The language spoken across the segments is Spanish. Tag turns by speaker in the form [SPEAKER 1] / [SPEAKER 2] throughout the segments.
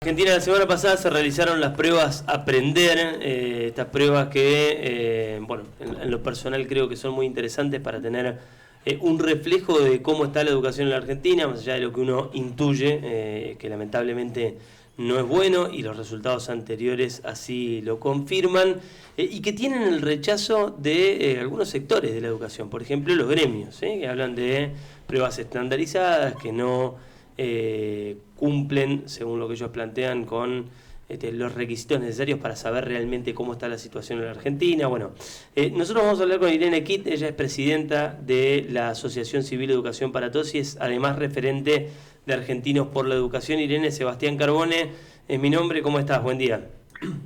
[SPEAKER 1] Argentina, la semana pasada se realizaron las pruebas Aprender, estas pruebas que, bueno, en lo personal creo que son muy interesantes para tener un reflejo de cómo está la educación en la Argentina, más allá de lo que uno intuye, que lamentablemente no es bueno y los resultados anteriores así lo confirman, y que tienen el rechazo de algunos sectores de la educación, por ejemplo los gremios, que hablan de pruebas estandarizadas, que no cumplen, según lo que ellos plantean, con los requisitos necesarios para saber realmente cómo está la situación en la Argentina. Bueno, nosotros vamos a hablar con Irene Kitt. Ella es presidenta de la Asociación Civil Educación para Todos y es además referente de Argentinos por la Educación. Irene, Sebastián Carbone es mi nombre. ¿Cómo estás? Buen día.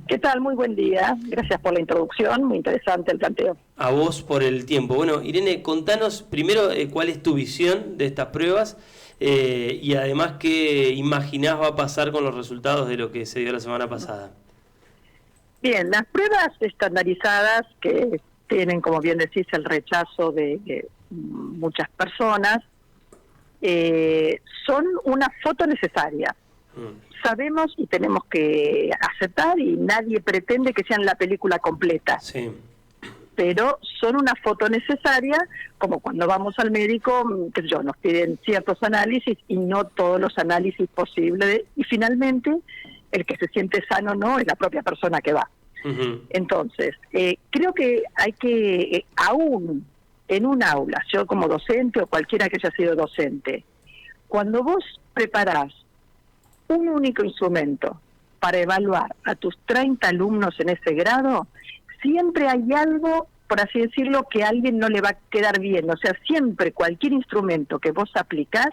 [SPEAKER 2] ¿Qué tal? Muy buen día. Gracias por la introducción. Muy interesante el planteo.
[SPEAKER 1] A vos por el tiempo. Bueno, Irene, contanos primero cuál es tu visión de estas pruebas y además qué imaginás va a pasar con los resultados de lo que se dio la semana pasada.
[SPEAKER 2] Bien, las pruebas estandarizadas que tienen, como bien decís, el rechazo de muchas personas, son una foto necesaria. Sabemos y tenemos que aceptar, y nadie pretende que sean la película completa. Sí. Pero son una foto necesaria, como cuando vamos al médico, que nos piden ciertos análisis y no todos los análisis posibles, y finalmente el que se siente sano no es la propia persona que va. Entonces, creo que hay que, aún en un aula, yo como docente o cualquiera que haya sido docente, cuando vos preparás un único instrumento para evaluar a tus 30 alumnos en ese grado, siempre hay algo, por así decirlo, que a alguien no le va a quedar bien. O sea, siempre cualquier instrumento que vos aplicás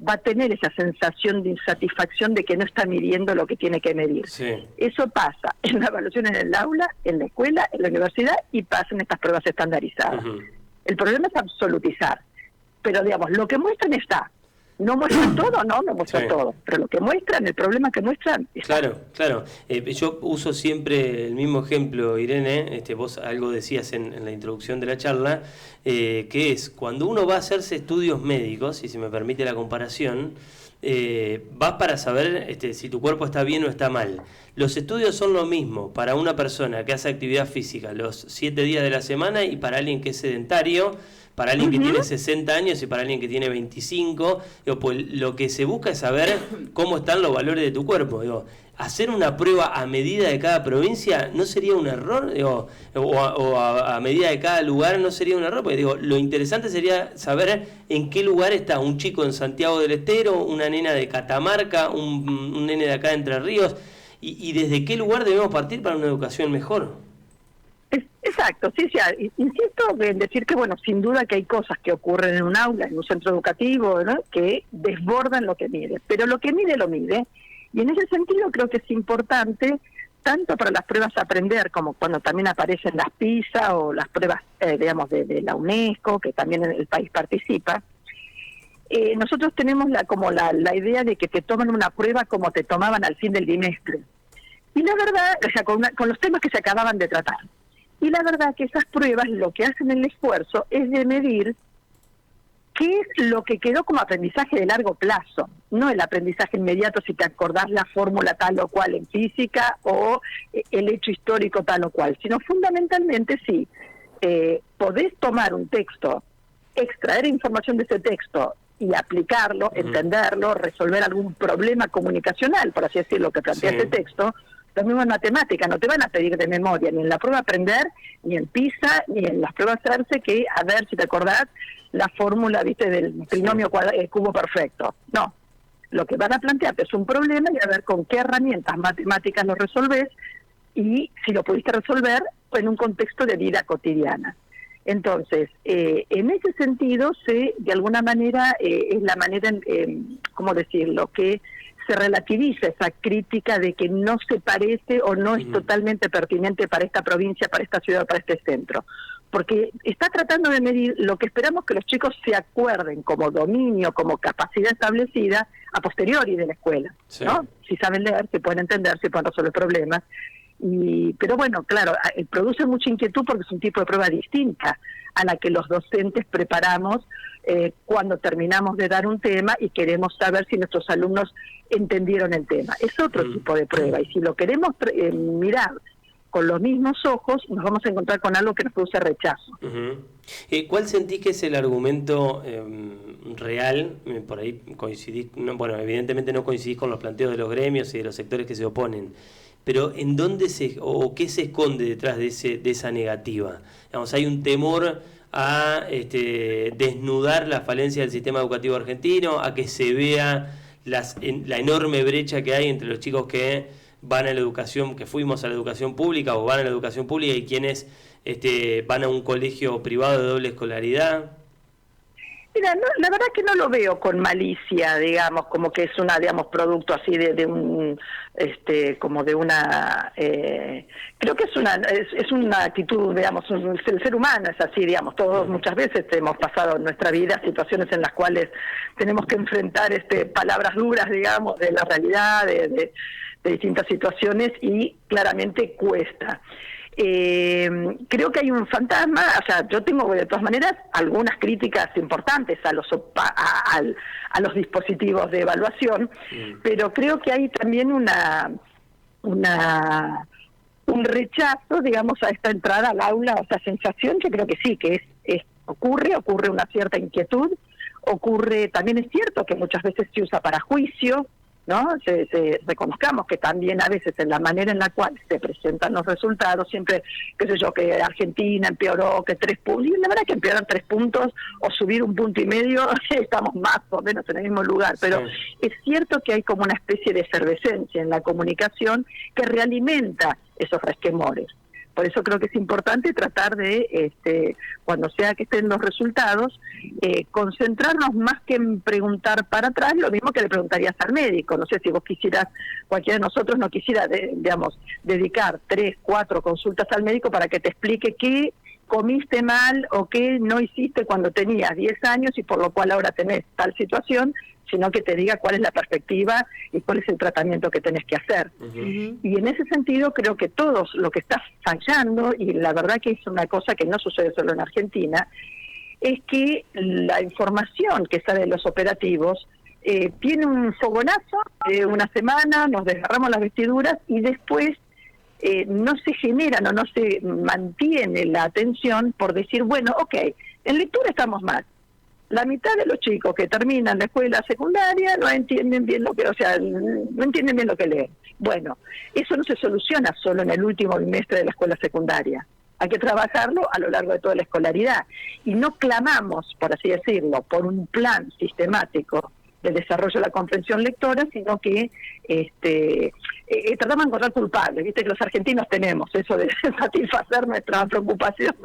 [SPEAKER 2] va a tener esa sensación de insatisfacción de que no está midiendo lo que tiene que medir. Sí. Eso pasa en la evaluación en el aula, en la escuela, en la universidad, y pasa en estas pruebas estandarizadas. El problema es absolutizar. Pero, digamos, lo que muestran está. No muestran todo, no muestran todo, pero lo que muestran, el problema que muestran...
[SPEAKER 1] Claro. Yo uso siempre el mismo ejemplo, Irene, vos algo decías en la introducción de la charla, que es cuando uno va a hacerse estudios médicos, si se me permite la comparación, vas para saber si tu cuerpo está bien o está mal. Los estudios son lo mismo para una persona que hace actividad física los 7 días de la semana y para alguien que es sedentario, para alguien que tiene 60 años y para alguien que tiene 25, pues lo que se busca es saber cómo están los valores de tu cuerpo. Hacer una prueba a medida de cada provincia no sería un error, o a medida de cada lugar no sería un error, porque lo interesante sería saber en qué lugar está un chico en Santiago del Estero, una nena de Catamarca, un nene de acá de Entre Ríos, y desde qué lugar debemos partir para una educación mejor.
[SPEAKER 2] Exacto, sí, insisto en decir que, bueno, sin duda que hay cosas que ocurren en un aula, en un centro educativo, ¿no?, que desbordan lo que mide, pero lo que mide, lo mide, y en ese sentido creo que es importante, tanto para las pruebas Aprender, como cuando también aparecen las PISA o las pruebas, digamos, de la UNESCO, que también el país participa. Nosotros tenemos la idea de que te toman una prueba como te tomaban al fin del bimestre, y la verdad, o sea, con los temas que se acababan de tratar. Y la verdad que esas pruebas lo que hacen el esfuerzo es de medir qué es lo que quedó como aprendizaje de largo plazo, no el aprendizaje inmediato si te acordás la fórmula tal o cual en física o el hecho histórico tal o cual, sino fundamentalmente si podés tomar un texto, extraer información de ese texto y aplicarlo, entenderlo, resolver algún problema comunicacional, por así decirlo, que plantea ese texto. Lo mismo en matemáticas, no te van a pedir de memoria, ni en la prueba Aprender, ni en PISA, ni en las pruebas CERCE, que a ver si te acordás la fórmula, viste, del trinomio cubo perfecto. No, lo que van a plantearte es un problema y a ver con qué herramientas matemáticas lo resolvés y si lo pudiste resolver en un contexto de vida cotidiana. Entonces, en ese sentido, de alguna manera, es la manera, ¿cómo decirlo?, que se relativiza esa crítica de que no se parece o no es totalmente pertinente para esta provincia, para esta ciudad, para este centro. Porque está tratando de medir lo que esperamos que los chicos se acuerden como dominio, como capacidad establecida a posteriori de la escuela, ¿no? Si saben leer, se pueden entender, se pueden resolver problemas. Pero bueno, claro, produce mucha inquietud porque es un tipo de prueba distinta a la que los docentes preparamos cuando terminamos de dar un tema y queremos saber si nuestros alumnos entendieron el tema. Es otro tipo de prueba, y si lo queremos mirar con los mismos ojos, nos vamos a encontrar con algo que nos produce rechazo.
[SPEAKER 1] ¿Cuál sentís que es el argumento real? Por ahí coincidís, bueno, evidentemente no coincidís con los planteos de los gremios y de los sectores que se oponen, pero ¿en dónde o qué se esconde detrás de esa negativa? Digamos, hay un temor a desnudar la falencia del sistema educativo argentino, a que se vea la enorme brecha que hay entre los chicos que van a la educación, que fuimos a la educación pública o van a la educación pública, y quienes van a un colegio privado de doble escolaridad.
[SPEAKER 2] Mira, no, la verdad que no lo veo con malicia, digamos, como que es producto así de un, como de una, creo que es una actitud, digamos, el ser humano es así, digamos, todos muchas veces hemos pasado en nuestra vida situaciones en las cuales tenemos que enfrentar palabras duras, digamos, de la realidad, de distintas situaciones, y claramente cuesta. Creo que hay un fantasma, o sea, yo tengo de todas maneras algunas críticas importantes a los dispositivos de evaluación, pero creo que hay también un rechazo, digamos, a esta entrada al aula, o sea, sensación, yo creo que sí, que ocurre una cierta inquietud, también es cierto que muchas veces se usa para juicio, ¿no? Reconozcamos que también a veces en la manera en la cual se presentan los resultados, siempre, qué sé yo, que Argentina empeoró, que 3 puntos, y la verdad que empeorar 3 puntos o subir 1,5 puntos, estamos más o menos en el mismo lugar, pero es cierto que hay como una especie de efervescencia en la comunicación que realimenta esos resquemores. Por eso creo que es importante tratar de, cuando sea que estén los resultados, concentrarnos más que en preguntar para atrás, lo mismo que le preguntarías al médico. No sé si vos quisieras, cualquiera de nosotros no quisiera, dedicar 3, 4 consultas al médico para que te explique qué comiste mal o qué no hiciste cuando tenías 10 años y por lo cual ahora tenés tal situación, sino que te diga cuál es la perspectiva y cuál es el tratamiento que tenés que hacer. Y en ese sentido creo que todos lo que está fallando, y la verdad que es una cosa que no sucede solo en Argentina, es que la información que sale de los operativos tiene un fogonazo, una semana, nos desgarramos las vestiduras y después no se generan o no se mantiene la atención por decir, bueno, ok, en lectura estamos mal. La mitad de los chicos que terminan la escuela secundaria no entienden bien no entienden bien lo que leen. Bueno, eso no se soluciona solo en el último bimestre de la escuela secundaria. Hay que trabajarlo a lo largo de toda la escolaridad. Y no clamamos, por así decirlo, por un plan sistemático de desarrollo de la comprensión lectora, sino que tratamos de encontrar culpables. Viste que los argentinos tenemos eso de satisfacer nuestra preocupación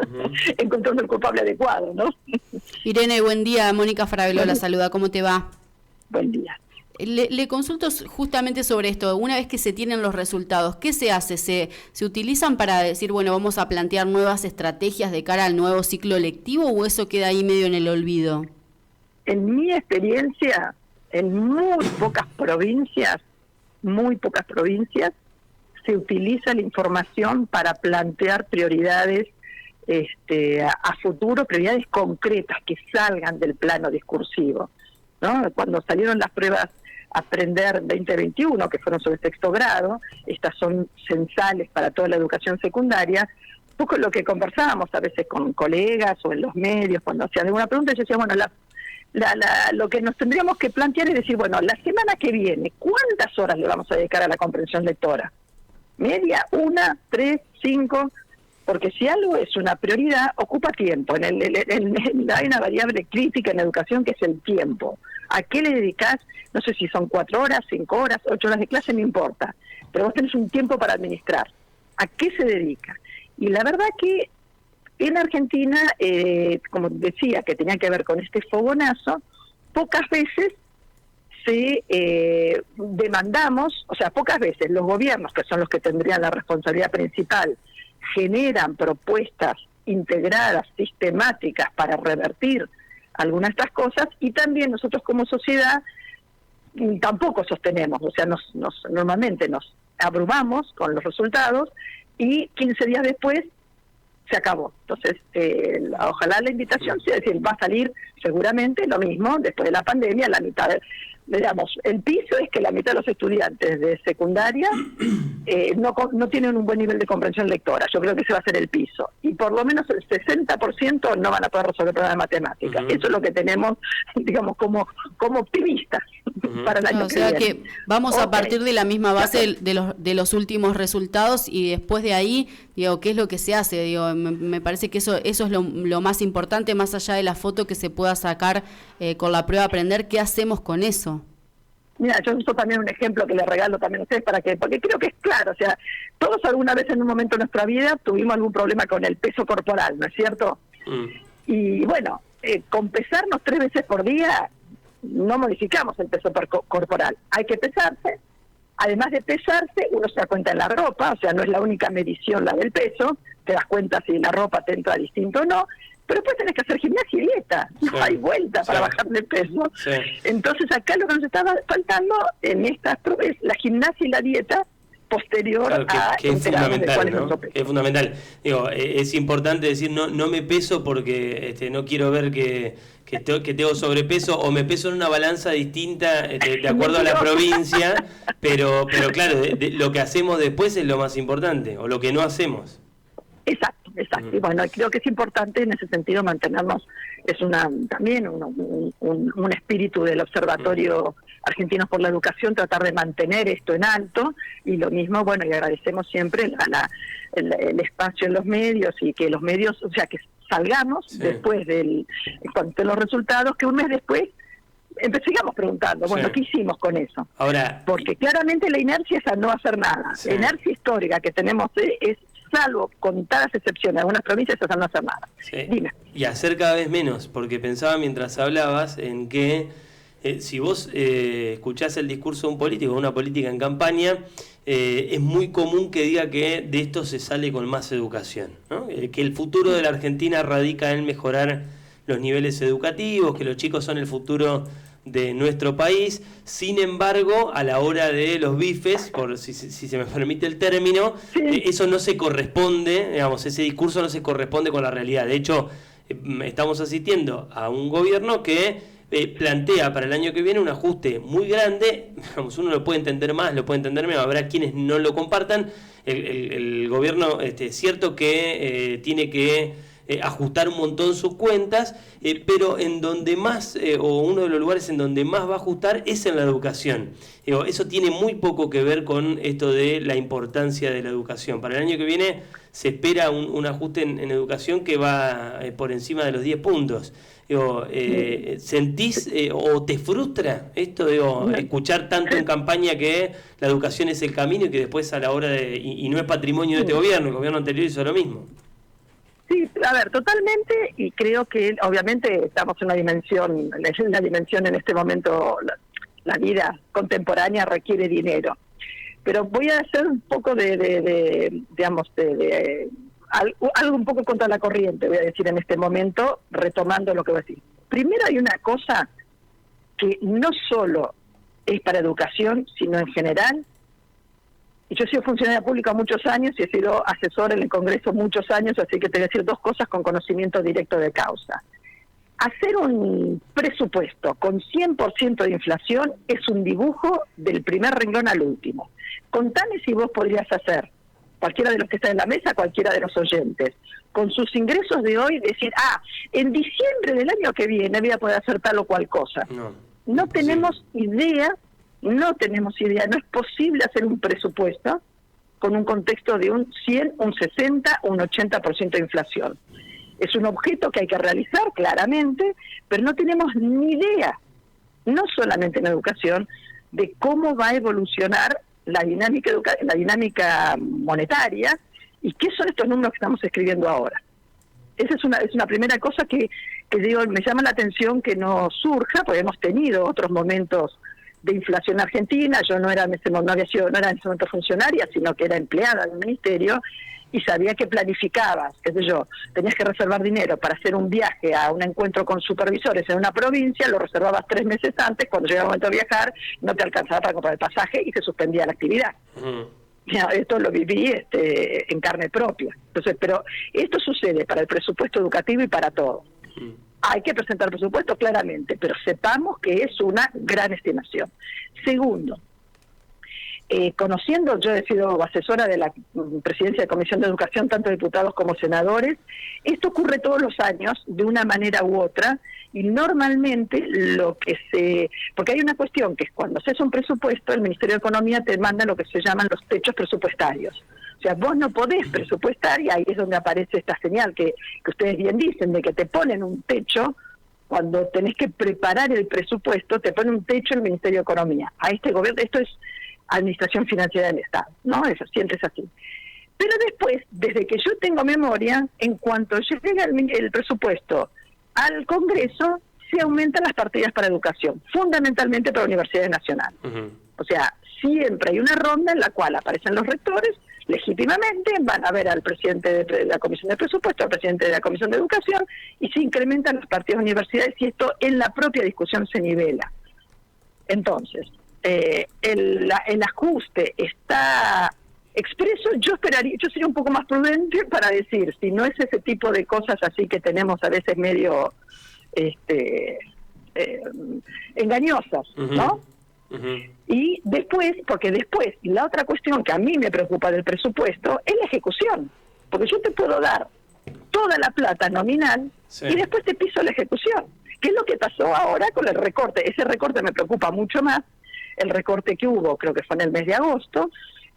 [SPEAKER 2] encontrando el culpable adecuado, ¿no?
[SPEAKER 3] Irene, buen día. Mónica Frabelola la saluda. ¿Cómo te va?
[SPEAKER 2] Buen día.
[SPEAKER 3] Le consulto justamente sobre esto. Una vez que se tienen los resultados, ¿qué se hace? ¿Se utilizan para decir, bueno, vamos a plantear nuevas estrategias de cara al nuevo ciclo lectivo, o eso queda ahí medio en el olvido?
[SPEAKER 2] En mi experiencia, en muy pocas provincias, se utiliza la información para plantear prioridades a futuro, prioridades concretas que salgan del plano discursivo, ¿no? Cuando salieron las pruebas Aprender 2021, que fueron sobre sexto grado, estas son censales para toda la educación secundaria, un poco lo que conversábamos a veces con colegas o en los medios, cuando hacían alguna pregunta, yo decía, bueno, lo que nos tendríamos que plantear es decir, bueno, la semana que viene, ¿cuántas horas le vamos a dedicar a la comprensión lectora? ¿Media? ¿1? ¿3? ¿5? Porque si algo es una prioridad, ocupa tiempo. Hay una variable crítica en educación que es el tiempo. ¿A qué le dedicás? No sé si son 4 horas, 5 horas, 8 horas de clase, no importa. Pero vos tenés un tiempo para administrar. ¿A qué se dedica? Y la verdad que en Argentina, como decía, que tenía que ver con este fogonazo, pocas veces demandamos, o sea, pocas veces los gobiernos, que son los que tendrían la responsabilidad principal, generan propuestas integradas, sistemáticas para revertir algunas de estas cosas, y también nosotros como sociedad tampoco sostenemos, o sea, normalmente nos abrumamos con los resultados y 15 días después se acabó. Entonces, ojalá la invitación sea decir, va a salir seguramente lo mismo después de la pandemia, la mitad digamos, el piso es que la mitad de los estudiantes de secundaria no tienen un buen nivel de comprensión lectora. Yo creo que ese va a ser el piso. Y por lo menos el 60% no van a poder resolver problemas de matemáticas. Eso es lo que tenemos, digamos, como optimistas para el año que viene. O sea que
[SPEAKER 3] vamos a partir de la misma base de los últimos resultados y después de ahí, digo, ¿qué es lo que se hace? Digo, me parece que eso es lo más importante, más allá de la foto que se pueda sacar con la prueba Aprender. ¿Qué hacemos con eso?
[SPEAKER 2] Mira, yo uso también un ejemplo que le regalo también a ustedes porque creo que es claro, o sea, todos alguna vez en un momento de nuestra vida tuvimos algún problema con el peso corporal, ¿no es cierto? Y bueno, con pesarnos 3 veces por día no modificamos el peso corporal, hay que pesarse. Además de pesarse, uno se da cuenta en la ropa, o sea, no es la única medición la del peso, te das cuenta si la ropa te entra distinto o no, pero después tenés que hacer gimnasia y dieta, no hay vuelta para bajar de peso. Entonces acá lo que nos estaba faltando en estas pruebas es la gimnasia y la dieta posterior
[SPEAKER 1] que es fundamental, ¿no? Es fundamental. Digo, es importante decir, no me peso porque no quiero ver que tengo sobrepeso, o me peso en una balanza distinta de acuerdo a la provincia, pero claro, lo que hacemos después es lo más importante, o lo que no hacemos.
[SPEAKER 2] Exacto. Y bueno, creo que es importante en ese sentido mantenernos, es también un espíritu del Observatorio Argentinos por la Educación, tratar de mantener esto en alto, y lo mismo, bueno, y agradecemos siempre el espacio en los medios, y que los medios, o sea, que salgamos después cuando estén los resultados, que un mes después sigamos preguntando, bueno, ¿qué hicimos con eso?
[SPEAKER 1] Ahora,
[SPEAKER 2] porque claramente la inercia es a no hacer nada. La inercia histórica que tenemos es, salvo contadas excepciones, algunas provincias es a no hacer nada. Dime.
[SPEAKER 1] Y hacer cada vez menos, porque pensaba mientras hablabas en que si vos escuchás el discurso de un político, de una política en campaña, es muy común que diga que de esto se sale con más educación, ¿no? Que el futuro de la Argentina radica en mejorar los niveles educativos, que los chicos son el futuro de nuestro país. Sin embargo, a la hora de los bifes, por si se me permite el término, eso no se corresponde, digamos, ese discurso no se corresponde con la realidad. De hecho, estamos asistiendo a un gobierno que plantea para el año que viene un ajuste muy grande. Digamos, uno lo puede entender más, lo puede entender menos, habrá quienes no lo compartan. El gobierno, es cierto que tiene que ajustar un montón sus cuentas, pero en donde más, o uno de los lugares en donde más va a ajustar es en la educación. Eso tiene muy poco que ver con esto de la importancia de la educación. Para el año que viene se espera un ajuste en educación que va por encima de los 10 puntos. ¿Sentís o te frustra esto de escuchar tanto en campaña que la educación es el camino y que después a la hora de... y no es patrimonio de este gobierno, el gobierno anterior hizo lo mismo?
[SPEAKER 2] Sí, a ver, totalmente, y creo que obviamente estamos en una dimensión en este momento, la vida contemporánea requiere dinero, pero voy a hacer un poco algo un poco contra la corriente, voy a decir en este momento, retomando lo que voy a decir. Primero hay una cosa que no solo es para educación, sino en general. Yo he sido funcionaria pública muchos años y he sido asesor en el Congreso muchos años, así que te voy a decir 2 cosas con conocimiento directo de causa. Hacer un presupuesto con 100% de inflación es un dibujo del primer renglón al último. Contame si vos podrías hacer, cualquiera de los que están en la mesa, cualquiera de los oyentes, con sus ingresos de hoy, decir, en diciembre del año que viene voy a poder hacer tal o cual cosa. No tenemos idea. No es posible hacer un presupuesto con un contexto de un 100, un 60, un 80% de inflación. Es un objeto que hay que realizar claramente, pero no tenemos ni idea, no solamente en educación, de cómo va a evolucionar la dinámica monetaria y qué son estos números que estamos escribiendo ahora. Esa es una primera cosa que digo, me llama la atención que no surja, porque hemos tenido otros momentos de inflación argentina. Yo no era en ese momento funcionaria, sino que era empleada del ministerio, y sabía que planificabas, tenías que reservar dinero para hacer un viaje a un encuentro con supervisores en una provincia, lo reservabas 3 meses antes, cuando llegaba el momento de viajar, no te alcanzaba para comprar el pasaje y se suspendía la actividad. Ya, esto lo viví en carne propia. Entonces, pero esto sucede para el presupuesto educativo y para todo. Hay que presentar presupuesto claramente, pero sepamos que es una gran estimación. Segundo, conociendo, yo he sido asesora de la presidencia de Comisión de Educación, tanto diputados como senadores, esto ocurre todos los años de una manera u otra, y normalmente porque hay una cuestión que es cuando se hace un presupuesto, el Ministerio de Economía te manda lo que se llaman los techos presupuestarios. O sea, vos no podés presupuestar, y ahí es donde aparece esta señal que ustedes bien dicen, de que te ponen un techo. Cuando tenés que preparar el presupuesto, te pone un techo el Ministerio de Economía. A este gobierno, esto es Administración Financiera del Estado, ¿no? Eso siempre es así. Pero después, desde que yo tengo memoria, en cuanto llega el presupuesto al Congreso, se aumentan las partidas para educación, fundamentalmente para universidades nacionales. O sea, siempre hay una ronda en la cual aparecen los rectores, legítimamente van a ver al presidente de la Comisión de Presupuesto, al presidente de la Comisión de Educación, y se incrementan las partidas de universidades, y esto en la propia discusión se nivela. Entonces, el ajuste está expreso. Yo sería un poco más prudente para decir, si no es ese tipo de cosas así que tenemos a veces medio engañosas, ¿no? Y después, la otra cuestión que a mí me preocupa del presupuesto es la ejecución, porque yo te puedo dar toda la plata nominal, sí, y después te piso la ejecución, que es lo que pasó ahora con el recorte. Ese recorte me preocupa mucho más, el recorte que hubo, creo que fue en el mes de agosto,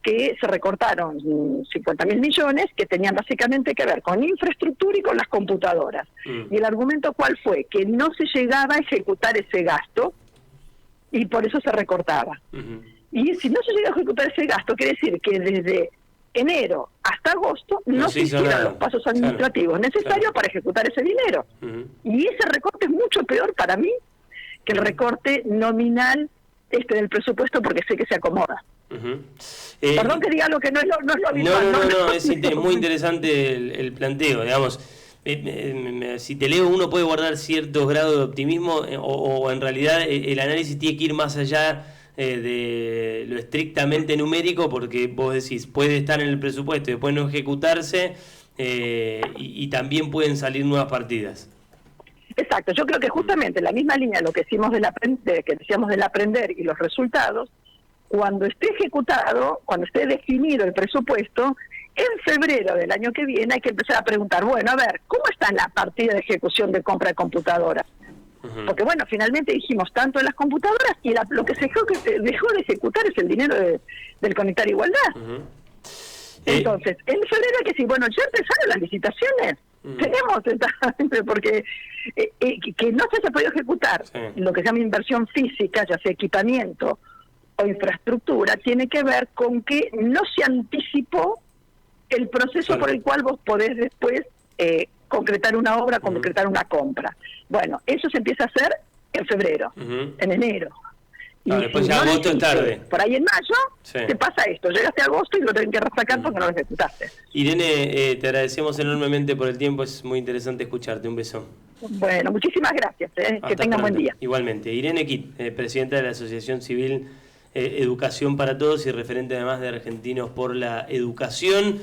[SPEAKER 2] que se recortaron 50.000 millones que tenían básicamente que ver con infraestructura y con las computadoras. Y el argumento, ¿cuál fue? Que no se llegaba a ejecutar ese gasto, y por eso se recortaba. Y si no se llega a ejecutar ese gasto, quiere decir que desde enero hasta agosto no se hicieron los pasos administrativos necesarios para ejecutar ese dinero. Y ese recorte es mucho peor para mí que el recorte nominal del presupuesto, porque sé que se acomoda. Perdón que diga lo que no es lo habitual.
[SPEAKER 1] No, es muy interesante el planteo, digamos. Si te leo, uno puede guardar cierto grado de optimismo, o en realidad el análisis tiene que ir más allá de lo estrictamente numérico, porque vos decís, puede estar en el presupuesto y después no ejecutarse, y también pueden salir nuevas partidas.
[SPEAKER 2] Exacto, yo creo que justamente la misma línea de lo que decíamos del aprender y los resultados, cuando esté ejecutado, cuando esté definido el presupuesto, en febrero del año que viene hay que empezar a preguntar, bueno, a ver, ¿cómo está la partida de ejecución de compra de computadoras? Porque bueno, finalmente dijimos tanto en las computadoras, y lo que se dejó de ejecutar es el dinero del Conectar Igualdad. Entonces, en febrero hay que decir, bueno, ya empezaron las licitaciones. Tenemos, porque que no se haya podido ejecutar lo que se llama inversión física, ya sea equipamiento o infraestructura, tiene que ver con que no se anticipó el proceso por el cual vos podés después concretar una obra, concretar una compra. Bueno, eso se empieza a hacer en febrero, en enero. Y
[SPEAKER 1] después
[SPEAKER 2] si
[SPEAKER 1] ya
[SPEAKER 2] no
[SPEAKER 1] agosto es tarde.
[SPEAKER 2] Por ahí en mayo te pasa esto, llegaste a agosto y lo tenés que resacar porque no lo ejecutaste.
[SPEAKER 1] Irene, te agradecemos enormemente por el tiempo, es muy interesante escucharte. Un beso.
[SPEAKER 2] Bueno, muchísimas gracias, que tengan buen día.
[SPEAKER 1] Igualmente. Irene Kitt, presidenta de la Asociación Civil Educación para Todos y referente además de Argentinos por la Educación.